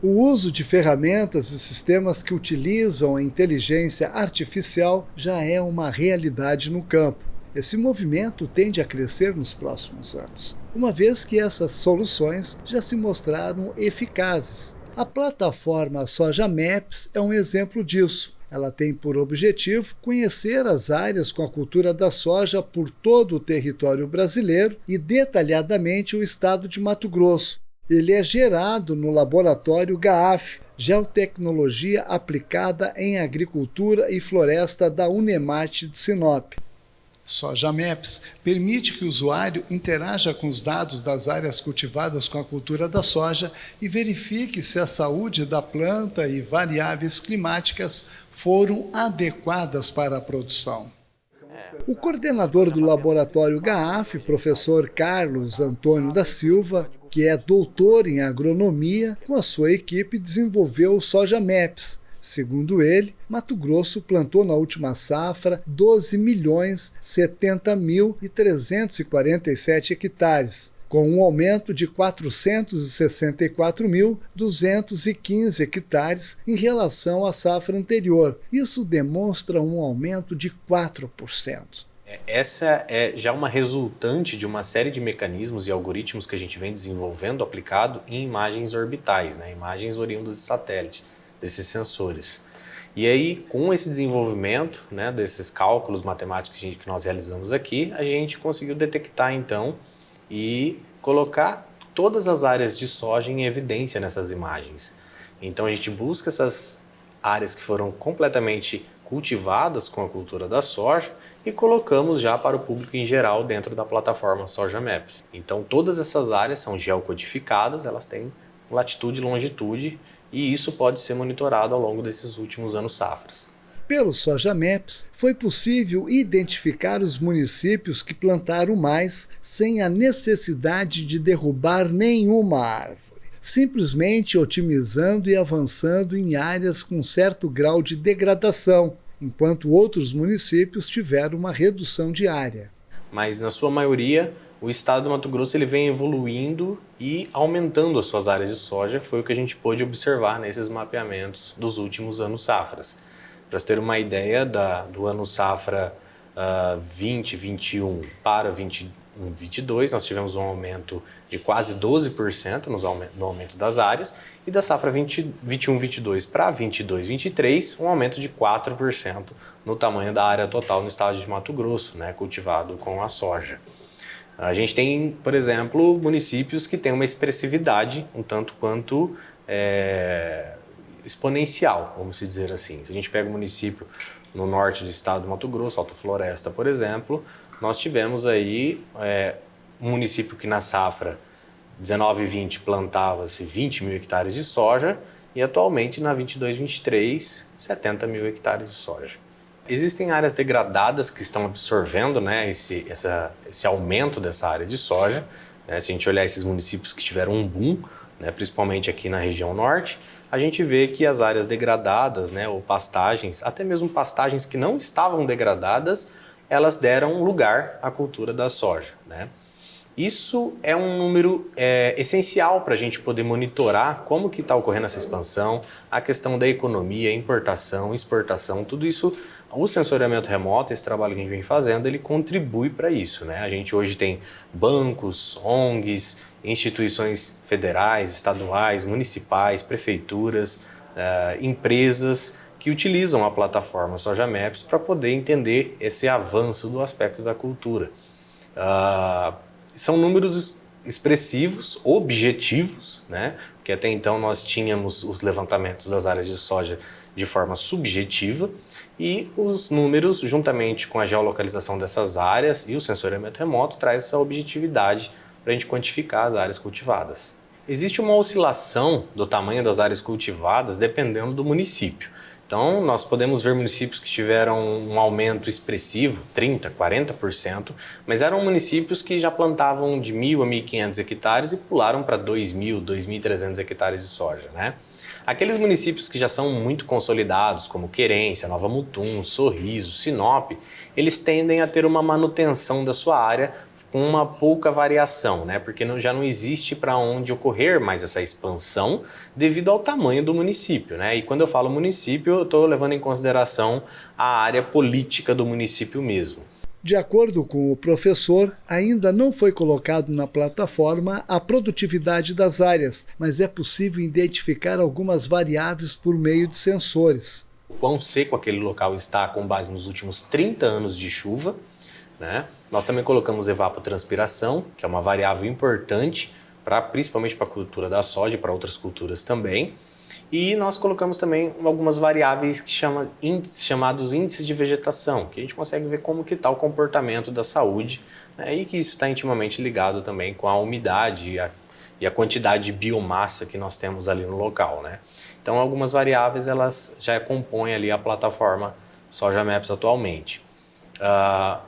O uso de ferramentas e sistemas que utilizam a inteligência artificial já é uma realidade no campo. Esse movimento tende a crescer nos próximos anos, uma vez que essas soluções já se mostraram eficazes. A plataforma Soja Maps é um exemplo disso. Ela tem por objetivo conhecer as áreas com a cultura da soja por todo o território brasileiro e detalhadamente o estado de Mato Grosso. Ele é gerado no laboratório GAAF, Geotecnologia Aplicada em Agricultura e Floresta da Unemat de Sinop. Soja Maps permite que o usuário interaja com os dados das áreas cultivadas com a cultura da soja e verifique se a saúde da planta e variáveis climáticas foram adequadas para a produção. O coordenador do laboratório GAAF, professor Carlos Antônio da Silva, que é doutor em agronomia, com a sua equipe desenvolveu o Soja Maps. Segundo ele, Mato Grosso plantou na última safra 12.070.347 hectares, com um aumento de 464.215 hectares em relação à safra anterior. Isso demonstra um aumento de 4%. Essa é já uma resultante de uma série de mecanismos e algoritmos que a gente vem desenvolvendo aplicado em imagens orbitais, né? Imagens oriundas de satélite, desses sensores. E aí, com esse desenvolvimento, né, desses cálculos matemáticos que nós realizamos aqui, a gente conseguiu detectar então e colocar todas as áreas de soja em evidência nessas imagens. Então a gente busca essas áreas que foram completamente cultivadas com a cultura da soja e colocamos já para o público em geral dentro da plataforma Soja Maps. Então todas essas áreas são geocodificadas, elas têm latitude e longitude e isso pode ser monitorado ao longo desses últimos anos safras. Pelo Soja Maps, foi possível identificar os municípios que plantaram mais sem a necessidade de derrubar nenhuma árvore, simplesmente otimizando e avançando em áreas com certo grau de degradação, enquanto outros municípios tiveram uma redução de área. Mas na sua maioria, o estado do Mato Grosso ele vem evoluindo e aumentando as suas áreas de soja, que foi o que a gente pôde observar nesses mapeamentos dos últimos anos safras. Para você ter uma ideia do ano safra 2021 para 2022, nós tivemos um aumento de quase 12% no aumento das áreas, e da safra 21-22 para 22-23, um aumento de 4% no tamanho da área total no estado de Mato Grosso, né, cultivado com a soja. A gente tem, por exemplo, municípios que têm uma expressividade um tanto quanto exponencial, vamos dizer assim. Se a gente pega um município no norte do estado do Mato Grosso, Alta Floresta, por exemplo, nós tivemos aí um município que na safra 19-20 plantava-se 20 mil hectares de soja e atualmente na 22-23, 70 mil hectares de soja. Existem áreas degradadas que estão absorvendo, né, esse aumento dessa área de soja, né? Se a gente olhar esses municípios que tiveram um boom, né, principalmente aqui na região norte, a gente vê que as áreas degradadas, né, ou pastagens, até mesmo pastagens que não estavam degradadas, elas deram lugar à cultura da soja, né? Isso é um número essencial para a gente poder monitorar como que está ocorrendo essa expansão, a questão da economia, importação, exportação, tudo isso, o sensoriamento remoto, esse trabalho que a gente vem fazendo, ele contribui para isso, né? A gente hoje tem bancos, ONGs, instituições federais, estaduais, municipais, prefeituras, empresas que utilizam a plataforma Soja Maps para poder entender esse avanço do aspecto da cultura. São números expressivos, objetivos, né? Porque até então nós tínhamos os levantamentos das áreas de soja de forma subjetiva e os números, juntamente com a geolocalização dessas áreas e o sensoriamento remoto, traz essa objetividade para a gente quantificar as áreas cultivadas. Existe uma oscilação do tamanho das áreas cultivadas dependendo do município. Então, nós podemos ver municípios que tiveram um aumento expressivo, 30%, 40%, mas eram municípios que já plantavam de 1.000 a 1.500 hectares e pularam para 2.000, 2.300 hectares de soja, né? Aqueles municípios que já são muito consolidados, como Querência, Nova Mutum, Sorriso, Sinop, eles tendem a ter uma manutenção da sua área com uma pouca variação, né? Porque já não existe para onde ocorrer mais essa expansão devido ao tamanho do município, né? E quando eu falo município, eu estou levando em consideração a área política do município mesmo. De acordo com o professor, ainda não foi colocado na plataforma a produtividade das áreas, mas é possível identificar algumas variáveis por meio de sensores. O quão seco aquele local está com base nos últimos 30 anos de chuva, né? Nós também colocamos evapotranspiração, que é uma variável importante, principalmente para a cultura da soja e para outras culturas também. E nós colocamos também algumas variáveis que chamados índices de vegetação, que a gente consegue ver como que está o comportamento da saúde, né? E que isso está intimamente ligado também com a umidade e a quantidade de biomassa que nós temos ali no local, né? Então algumas variáveis elas já compõem ali a plataforma Soja Maps atualmente.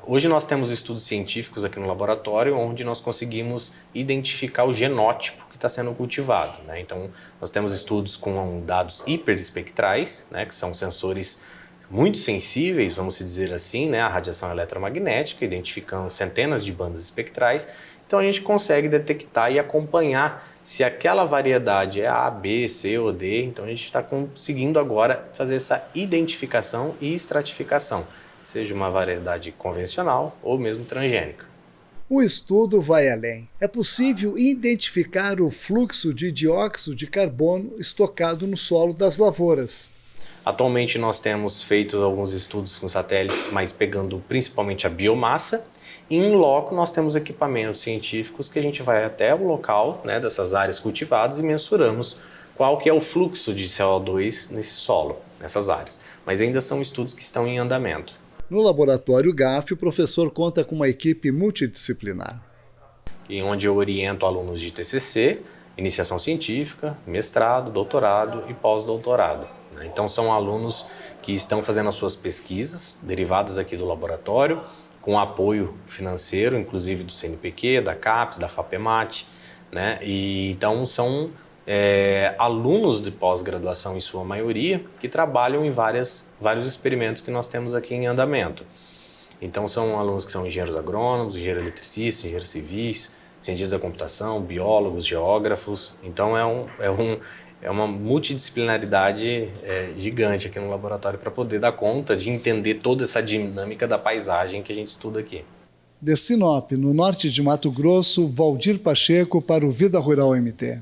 Hoje nós temos estudos científicos aqui no laboratório onde nós conseguimos identificar o genótipo que está sendo cultivado, né? Então nós temos estudos com dados hiperespectrais, né, que são sensores muito sensíveis, vamos dizer assim, né, à radiação eletromagnética, identificando centenas de bandas espectrais. Então a gente consegue detectar e acompanhar se aquela variedade é A, B, C ou D. Então a gente está conseguindo agora fazer essa identificação e estratificação, seja uma variedade convencional ou mesmo transgênica. O estudo vai além. É possível identificar o fluxo de dióxido de carbono estocado no solo das lavouras. Atualmente nós temos feito alguns estudos com satélites, mas pegando principalmente a biomassa. E em loco nós temos equipamentos científicos que a gente vai até o local, né, dessas áreas cultivadas e mensuramos qual que é o fluxo de CO2 nesse solo, nessas áreas. Mas ainda são estudos que estão em andamento. No laboratório GAF, o professor conta com uma equipe multidisciplinar. Onde eu oriento alunos de TCC, iniciação científica, mestrado, doutorado e pós-doutorado. Então são alunos que estão fazendo as suas pesquisas derivadas aqui do laboratório, com apoio financeiro, inclusive do CNPq, da CAPES, da FAPEMAT, né? E então são alunos de pós-graduação, em sua maioria, que trabalham em vários experimentos que nós temos aqui em andamento. Então são alunos que são engenheiros agrônomos, engenheiros eletricistas, engenheiros civis, cientistas da computação, biólogos, geógrafos. Então é uma multidisciplinaridade gigante aqui no laboratório para poder dar conta de entender toda essa dinâmica da paisagem que a gente estuda aqui. De Sinop, no norte de Mato Grosso, Valdir Pacheco para o Vida Rural MT.